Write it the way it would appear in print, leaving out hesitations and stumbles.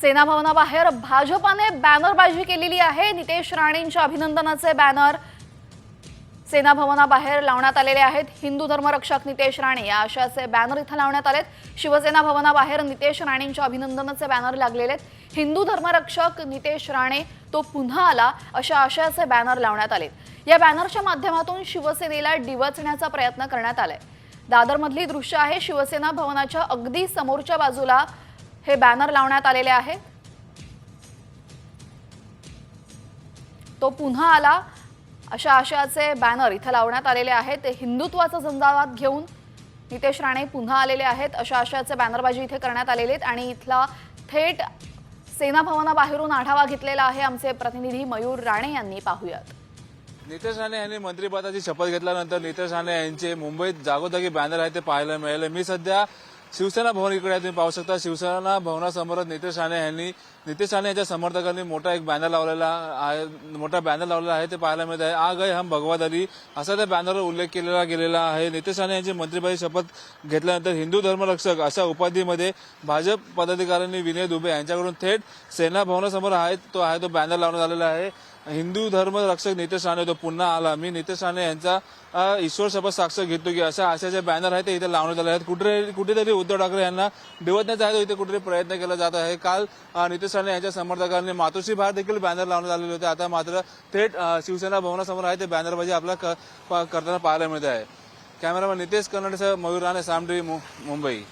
सेना भवनाबाहेर भाजपाने बॅनरबाजी केलेली आहे। नितेश राणेंच्या अभिनंदनाचे बॅनर सेना भवनाबाहेर लावण्यात आलेले आहेत। हिंदू धर्मरक्षक नितेश राणे या आशयाचे बॅनर इथे लावण्यात आलेत। शिवसेना भवनाबाहेर नितेश राणेंच्या अभिनंदनाचे बॅनर लागलेले आहेत। हिंदू धर्मरक्षक नितेश राणे तो पुन्हा आला अशा आशयाचे बॅनर लावण्यात आलेत। या बॅनरच्या माध्यमातून शिवसेनेला डिवचण्याचा प्रयत्न करण्यात आलाय। दादरमधली दृश्य आहे। शिवसेना भवनाच्या अगदी समोरच्या बाजूला हे बॅनर लावण्यात आलेले आहे। तो पुन्हा आला अशा आशयाचे बॅनर इथे लावण्यात आलेले आहेत। हिंदुत्वाचा झंझावात घेऊन नितेश राणे पुन्हा आलेले आहेत अशा आशयाचे बॅनरबाजी इथे करण्यात आलेले आहेत आणि इथला थेट सेना भवनाबाहेरून आढावा घेतलेला आहे आमचे प्रतिनिधी मयूर राणे यांनी। पाहूयात। नितेश राणे यांनी मंत्रिपदाची शपथ घेतल्यानंतर नितेश राणे यांचे मुंबईत जागोजागी बॅनर आहे ते पाहायला मिळाले। मी सध्या शिवसेना भवन इकडे तुम्ही पाहू शकता। शिवसेना भवनासमोर नितेश राणे यांच्या समर्थकांनी मोठा एक बॅनर लावलेला आहे ते पाहायला मिळत आहे। आ गए हम भगवा दली असा त्या बॅनरवर उल्लेख केलेला गेलेला आहे। नितेश राणे यांची मंत्रिपदाची शपथ घेतल्यानंतर हिंदू धर्मरक्षक अशा उपाधीमध्ये भाजप पदाधिकाऱ्यांनी विनय दुबे यांच्याकडून थेट सेना भवनासमोर तो बॅनर लावण्यात आलेला आहे। हिंदू धर्म रक्षक नितेश राणे तो पुन्हा आला। मी नितेश राणे यांचा ईश्वर शपथ साक्ष घेतो की अशा आशयाचे बॅनर आहे ते इथे लावण्यात आले आहेत। कुठेतरी उद्धव ठाकरे यांना डिवचण्याचा आहे तो इथे कुठेतरी प्रयत्न केला जात आहे। काल नितेश राणे यांच्या समर्थकांनी मातोश्री बाहेर देखील बॅनर लावण्यात आलेले होते। आता मात्र थेट शिवसेना भवनासमोर आहे ते बॅनरबाजी आपल्याला करताना पाहायला मिळत आहे। कॅमेरामॅन नितेश कर्नाटकसह मयूर राणे, साम टीव्ही, मुंबई।